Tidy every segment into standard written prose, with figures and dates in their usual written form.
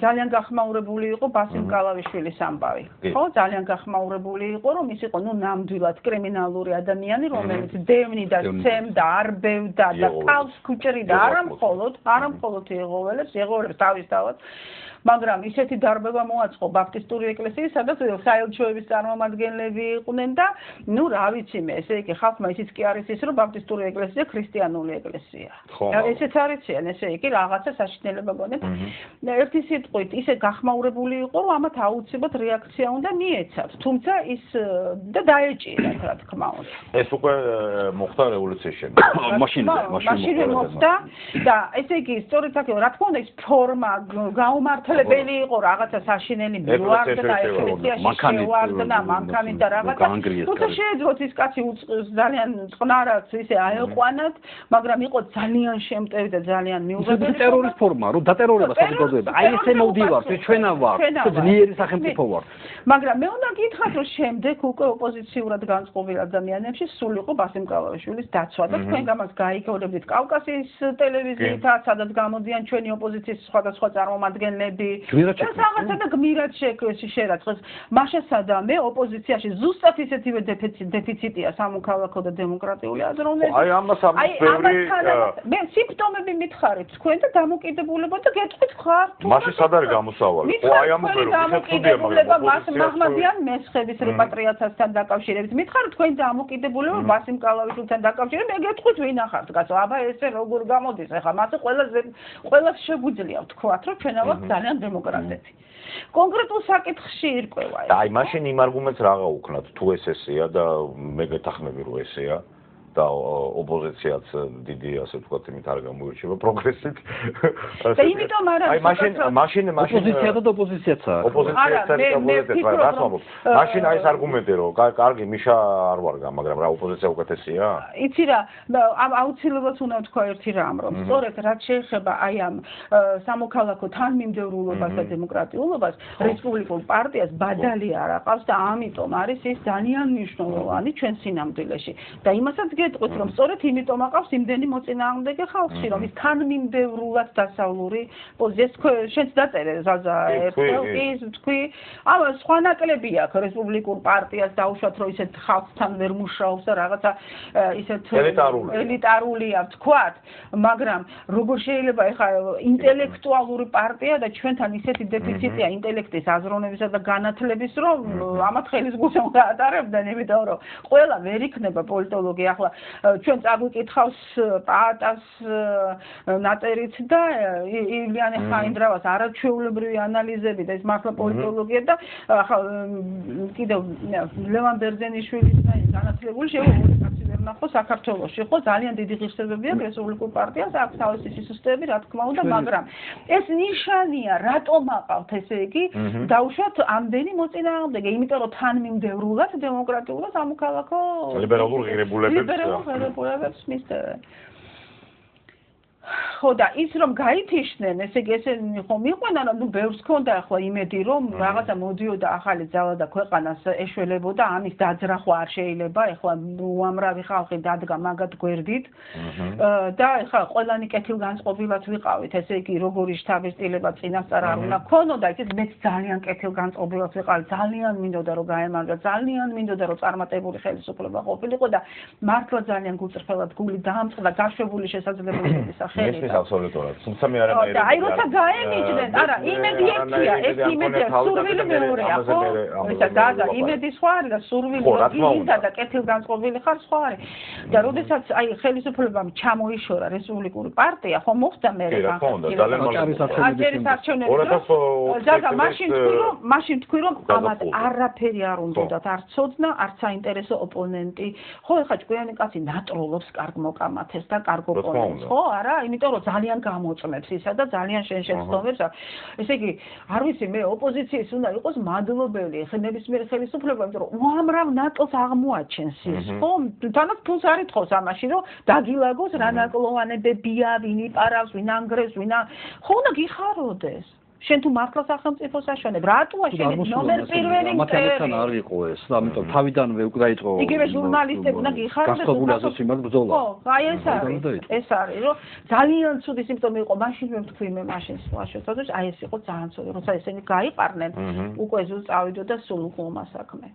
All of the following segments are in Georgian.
ძალიან გახმაურებული იყო ბასიმ კალავიშვილის ამბავი. ხო, ძალიან გახმაურებული იყო, რომ ის იყო ნამდვილად კრიმინალური ადამიანი, რომელიც დევნიდა, სცემდა, არბევდა და თავს ქუჭრიდა არა მხოლოდ ეღოველებს თავისთავად. მაგრამ ისეთი დარბევა მოაწყო ბაპტისტური ეკლესიის, სადაც საელჩოების წარმომადგენლები იყვნენ და ნუ რა ვიცი მე, ესე იგი ხალხმა ისიც კი არის ის, რომ ბაპტისტური ეკლესია ქრისტიანული ეკლესია. ესეც არიციან, ესე იგი რაღაცა საშინელება გონებთ. ერთი სიტყვით ისე გახმაურებული იყო, რომ ამათ აუცილებლად რეაქცია უნდა მიეცათ. თუმცა ის და დაეჭირათ, რა თქმა უნდა. ეს უკვე მოხდა რევოლუციის შემდეგ. მაშინვე მოხდა და ესე იგი სწორედ აქ რა თქმა უნდა ის ფორმა გაუმართლებელი იყო რაღაცა საშინელი მიუვარდა ეკლესიაში შევარდნა მანქანით და რაღაცა თუმცა შეეძლოთ ის კაცი ძალიან წყნარად ისე აეყვანათ მაგრამ იყო ძალიან შემტევი და ძალიან მიუღებელი ტერორის ფორმა რომ დატერორება საზოგადოება აი ესე მოვდივართ ჩვენა ვართ ძლიერი სახელმწიფო ვართ მაგრამ მე უნდა გითხრათ რომ შემდეგ უკვე ოპოზიციურად განწყობილ ადამიანებში სულ იყო ბასიმ კალავიშვილის დაცვა და თქვენ გამას გაიგონებდით კავკასიის ტელევიზიითაც სადაც გამოდიან ჩვენი ოპოზიციის სხვადასხვა წარმომადგენლები რაღაცა და გმირად შერაცხეს მაშასა და მე ოპოზიციაში ზუსტად ისეთივე დეფიციტია სამოქალაქო და დემოკრატიული აზროვნების აი ამას მე სიმპტომები მითხარით თქვენ და დამოკიდებულება და გეტყვით ხარ თუ მაშინ სად არის გამოსავალი აი ამას ვერ დამოკიდებულება მაჰმადიან მესხების რეპატრიაციასთან დაკავშირებით მითხარით თქვენ დამოკიდებულება ბასიმ კალავიშვილთან დაკავშირებით მე გეტყვით ვინ ახართ კაცო აბა ესე როგორ გამოდის ახლა მასე ყველას შეგვიძლია ვთქვათ რომ ჩვენ ავართ ძალიან დემოკრატები. კონკრეტულ საკითხში ირკვევა ეს. აი მაშინ იმ არგუმენტს რა გაუქნათ თუ ეს ესეა და მე გეთახმები რომ ესეა და ოპოზიციაც დიდი ასე ვთქვათ იმით არ გამოირჩევა პროგრესით. და იმიტომ არა აი მაშინ ოპოზიცია და ოპოზიციაც არის. ოპოზიციაც და ოპოზიციაც რა თქმა უნდა. მაშინ აი ეს არგუმენტი რომ კარგი მიშა არ ვარგა, მაგრამ რა ოპოზიცია უკეთესია? იცი რა, აუცილებლად უნდა ვთქვა ერთი რამ, რომ სწორედ რაც შეეხება აი ამ სამოქალაქო თანმიმდევრულობას და დემოკრატიულობას, რესპუბლიკურ პარტიას ბადალი არ აყავს და ამიტომ არის ის ძალიან მნიშვნელოვანი ჩვენ სინამდვილეში. და იმასაც გეტყვით რომ სწორედ იმიტომ აყავს იმდენი მოწინააღმდეგე ხალხში რომ ის თანმიმდევრულად დასავლური პოზიციას შენც დაწერე ზაზა ერთელკის თქვი აბა სხვა ნაკლები აქვს რესპუბლიკურ პარტიას დაუშვათ რომ ისეთ ხალხთან ვერ მუშაობს და რაღაცა ისეთ ელიტარულია ვთქვათ მაგრამ როგორ შეიძლება ეხა ინტელექტუალური პარტია და ჩვენთან ისეთი დეფიციტია ინტელექტის აზროვნებისა და განათლების რომ ამათ ხელის გულზე უნდა ატარებდნენ იმიტომ რომ ყველა ვერ იქნება პოლიტოლოგი ახლა ჩვენ წაგვიკითხავს პაატას ნაწერით და ივლიანე ხაინდრავას არაჩვეულებრივი ანალიზები და ეს მართლა პოლიტოლოგია და ახლა კიდევ ლევან ბერძენიშვილის განათლებული შეუძლია კაცი ვერ ნახო საქართველოში ხო ძალიან დიდი ღირსებები აქვს რესპუბლიკურ პარტიას აქვს თავისი სისტემები რა თქმა უნდა მაგრამ ეს ნიშანია რატომ აყავთ ესე იგი დაუშვათ ამდენი მოწინააღმდეგე იმიტომ რომ თანმიმდევრულად დემოკრატიულად სამოქალაქო ლიბერალურ ღირებულებებს მისდევენ ხო და ის რომ გაითიშნენ ესე იგი ესენი ხომ იყვნენ ანუ ბევრს ქონდა ახლა იმედი რომ რაღაცა მოდიოდა ახალი ძალა და ქვეყანას ეშველებოდა ამის დაძრახვა არ შეიძლება ახლა უამრავი ხალხი დადგა მაგათ გვერდით და ახლა ყველანი კეთილგანწყობილად ვიყავით ესე იგი როგორი შთაბეჭდილება წინასწარ არ უნდა ქონოდა ის მეც ძალიან კეთილგანწყობილად ვიყავი ძალიან მინდოდა რომ გაემარჯვა ძალიან მინდოდა რომ წარმატებული ხელისუფლება ყოფილიყო და მართლა ძალიან გულწრფელად გული დაამწყდა გაშვებული შესაძლებლობების ეს აბსოლუტურად. თუმცა მე არ ამერე. აი როცა გაემიჯდნენ, არა, იმედი ერთია, ეს იმედია, სურვილი მეორეა, ხო? ესა და იმედი სხვა არის და სურვილი ისა და კეთილგანწყობილი ხარ სხვა არის. და როდესაც აი ხელისუფლებამ ჩამოიშორა რესპუბლიკური პარტია, ხო მოხდა მე რა. აჭერის არჩევნები. და მაშინ თქვი რომ ამათ არაფერი არ უნდათ, არც ცოდნა, არც საინტერესო ოპონენტი. ხო, ეხა ჭკვიანი კაცი ნატროლობს კარგ მოკამათეს და კარგ ოპონენტს, ხო? არა იმიტომ რომ ძალიან გამოწმებს ისა და ძალიან შენ შეცდომებს ესე იგი არ ვიცი მე ოპოზიციის უნდა იყოს მადლობელი ნებისმიერ ხელისუფლებამ იმიტომ რომ უამრავ ნატოს აღმოაჩენს ის ხო თანაც ფულს არ ითხოვს ამაში რომ დაგილაგოს რა ნაკლოვანებებია ვინ იპარავს ვინ ანგრევს ვინ ხო უნდა გიხაროდეს შენ თუ მართლა სახელმწიფოს აშენებ, რატოა შენ ნომერ პირველი მათემატიკა არ იყო ეს, ამიტომ თავიდანვე უკვე დაიწყო. იგივე ჟურნალისტები უნდა გიხარდეს გასწავლაზე სიმად ბრძოლა. ხო, აი ეს არის, რომ ძალიან ცუდი სიმპტომი იყო, მაშინ მე ვთქვი მე მაშინ საშუალებას, აი ეს იყო ძალიან ცუდი, როცა ესენი გაიყარნენ, უკვე ზუსტ წავიდოდა სულ უხუმა საქმე.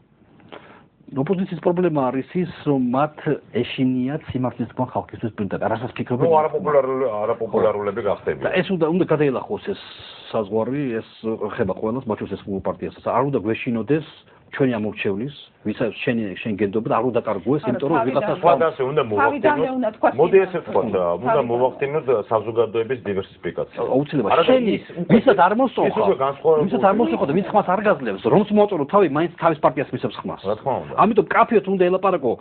ოპოზიციის პრობლემა არის ის, რომ მათ ეშინიათ სიმართლის თქვა ხალხისთვის პირდაპირ. რასაც ფიქრობენ? არაპოპულარულები გახდებიან. და ეს უნდა გადაელახოს ეს საზღვარი, ეს ხება ყველას, მათ შორის ეს პარტიასაც. არ უნდა გვეშინოდეს ჩვენი ამორჩევლის, ვისაც შენ გენდობთ, არ უნდა კარგოეს, იმიტომ რომ ვიღაცა სხვადასხვა უნდა მოვახდინოთ. მოდი ესე ვთქვათ, უნდა მოვახდინოთ საზოგადოების დივერსიფიკაცია. აუცილებლად. შენი ვისაც არ მოსწონხა, ვისაც არ მოსწონხა და ვინც ხმას არ გაძლევს, რომც მოაწორო თავი, მაინც თავის პარტიას მისცემს ხმას. რა თქმა უნდა. ამიტომ კაფეოთ უნდა ელაპარაკო,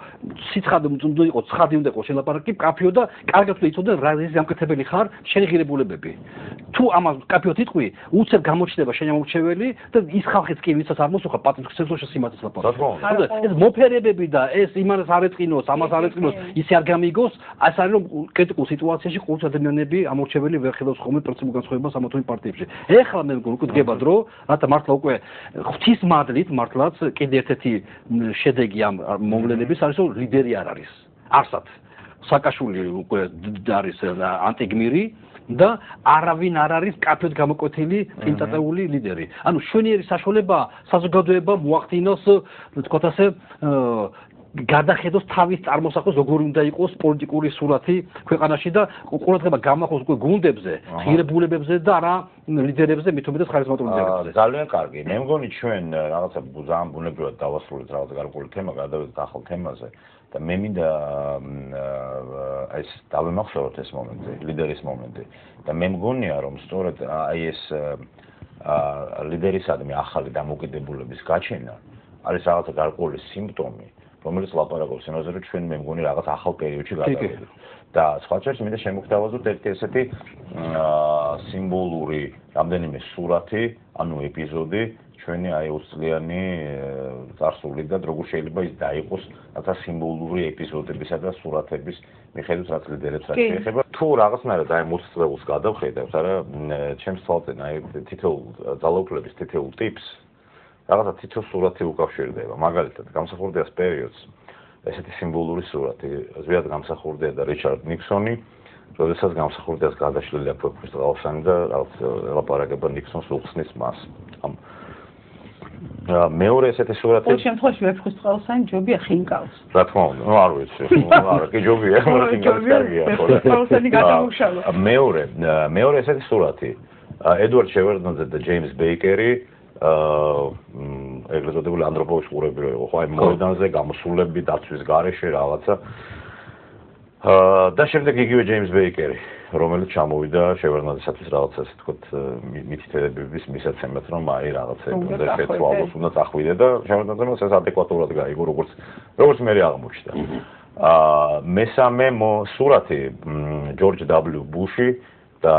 სიცხადე უნდა იყოს, ცხადი უნდა იყოს ელაპარაკი, კაფეო და კარგად უნდა იცოდე რა ის გამკეთებელი ხარ, შენი ღირებულებები. თუ ამას კაფეოთ იტყვი, უცებ გამოჩნდება შენი ამორჩეველი და ის ხალხიც კი ვისაც არ მოსწონხა პატრიოტიზმს სიმართლეს ლაპარაკი. ეს მოფერებები და ეს იმას არ ეწყინოს, ამას არ ეწყინოს, ისე არ გამიგოს, ეს არის რომ კრიტიკულ სიტუაციაში ყოველ ადამიანები ამორჩეველი ვერ ხედავს ხოლმე პრინციპულ განსხვავებას ამ თემის პარტიებში. ეხლა მე მგონი უკვე დგება დრო, რათა მართლა უკვე ღვთის მადლით მართლაც კიდე ერთ-ერთი შედეგი ამ მოვლენების არის რომ ლიდერი არ არის. არსად. საკაშვილი უკვე არის ანტიგმირი და არავინ არ არის კაფედ გამოკვეთილი წინწაწეული ლიდერი. ანუ შვენიერი საშუალება საზოგადოება მოახდინოს, თქვათ ასე, გადახედოს თავის წარმოსახვას როგორი უნდა იყოს პოლიტიკური სურათი ქვეყანაში და ყურადღება გამახოს უკვე გუნდებზე, ღირებულებებზე და არა ლიდერებზე, მით უმეტეს ხარიზმატულ ლიდერებზე. ძალიან კარგი. მე მგონი ჩვენ რაღაცა ძალიან ბუნებრივად დავასრულეთ რაღაც გარკვეული თემა, გადავიდეთ ახალ თემაზე. და მე მინდა ეს დავემახსოვროთ ეს მომენტი, ლიდერის მომენტი. და მე მგონია რომ სწორედ აი ეს ლიდერისადმი ახალი დამოკიდებულების გაჩენა არის რაღაცა გარკვეული სიმპტომი, რომელიც ლაპარაკობს იმაზე, რომ ჩვენ მე მგონი რაღაც ახალ პერიოდში გადავიდეთ. და სხვა შორის მინდა შემოგთავაზოთ ერთი ესეთი სიმბოლური რამდენიმე სურათი, ანუ ეპიზოდი ჩვენი აი 20 წლიანი წარსულიდან როგორ შეიძლება ის დაიყოს რათა სიმბოლური ეპიზოდებისა და სურათების მიხედვით რაც ლიდერებს რაც შეეხება თუ რაღაცნაირად აი 20 წელს გადავხედავთ არა ჩემს თვალწინ აი თითოეულ ძალაუფლების თითოეულ ტიპს რაღაცა თითო სურათი უკავშირდება მაგალითად გამსახურდიას პერიოდს ესეთი სიმბოლური სურათი ზვიად გამსახურდია და რიჩარდ ნიქსონი როდესაც გამსახურდიას გადაშლილი აქვს ვეფხვის ტყავსანი და რაღაც ელაპარაკება ნიქსონს უხსნის მას მეორე ესეთი სურათი ყოველ შემთხვევაში ვეფხვის ტყავსანი ჯობია ხინკალს რა თქმა უნდა ნუ არ ვიცი არა კი ჯობია მაგრამ ხინკალს კარგია ტყავსანი გადამუშალო მეორე ესეთი სურათი ედვარდ შევარდნაძე და ჯეიმს ბეიკერი ეგრეთ წოდებული ანთროპოლოგის ყურები იყო ხო აი მოედანზე გამოსულები დაცვის გარეშე რაღაცა და შემდეგ იგივე ჯეიმს ბეიკერი რომელიც ჩამოვიდა შევარდნაძესათვის რაღაცა ასე თქვათ მითითებების მისაცემად რომ აი რაღაცა უნდა შეცვალოს უნდა წახვიდე და შევარდნაძემ ეს ადეკვატურად გაიგო როგორც მე აღმოჩნდა მესამე სურათი ჯორჯ დაბლიუ ბუში და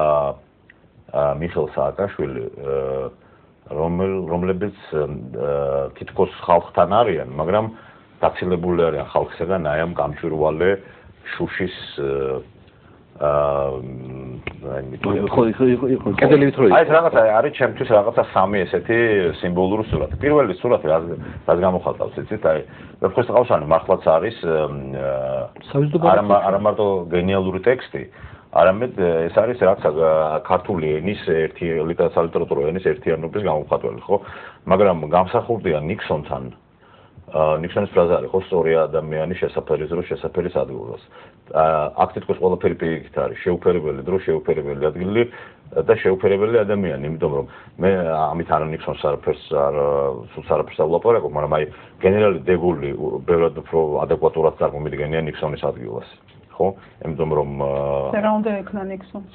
მიხეილ სააკაშვილი რომლებიც თითქოს ხალხთან არიან, მაგრამ დაცილებული არიან ხალხისგან აი ამ გამჭვირვალე შუშის აი ეს რაღაცა არის ჩემთვის რაღაცა სამი ესეთი სიმბოლური სურათი. პირველი სურათი რაც გამოხატავს, იცით, აი ვეფხვის ტყავსანი მართლაც არის არა მარტო გენიალური ტექსტი არამედ ეს არის რაღაცა ქართული ენის სალიტერატურო ენის ერთიანობის გამომხატველი, ხო? მაგრამ გამსახურდია ნიქსონთან ნიქსონის ფრაზა არის, ხო, სწორი ადამიანი შესაფერის დრო შესაფერის ადგილას. აქ თითქოს ყველაფერი პირიქით არის, შეუფერებელი დრო, შეუფერებელი ადგილი და შეუფერებელი ადამიანი, იმიტომ რომ მე ამით არ ნიქსონს არაფერს არ ვლაპარაკობ, მაგრამ აი გენერალი დე გოლი ბევრად უფრო ადეკვატურად წარმოიდგენია ნიქსონის ადგილას. ხო, იმიტომ რომ რა უნდა ეკნა ნიქსონს?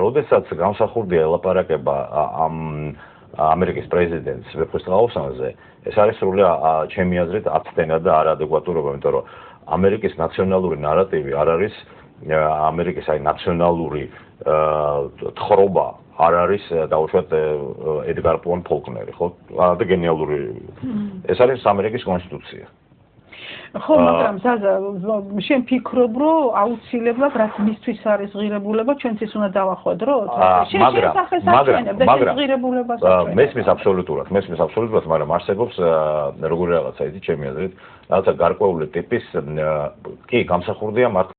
როდესაც გამსახურდია ელაპარაკება ამ ამერიკის პრეზიდენტს ვეფხვის ტყავსანზე, ეს არის სრულად ჩემი აზრით აცდენა და არაადეკვატურობა, იმიტომ რომ ამერიკის ნაციონალური ნარატივი არ არის ამერიკის აი ნაციონალური თხრობა არ არის დაუშვათ ედგარ პონ ფოლკნერი, ხო? და გენიალური ეს არის ამერიკის კონსტიტუცია. ხო, მაგრამ ზაზა, შენ ფიქრობ, რომ აუცილებლად რაც მისთვის არის ღირებულება, ჩვენც ის უნდა დავახვედროთ? მაგრამ მესმის აბსოლუტურად, მაგრამ არსებობს როგორი რაღაცა იცი ჩემი აზრით, რაღაცა გარკვეული ტიპის კი გამსახურდია მართლა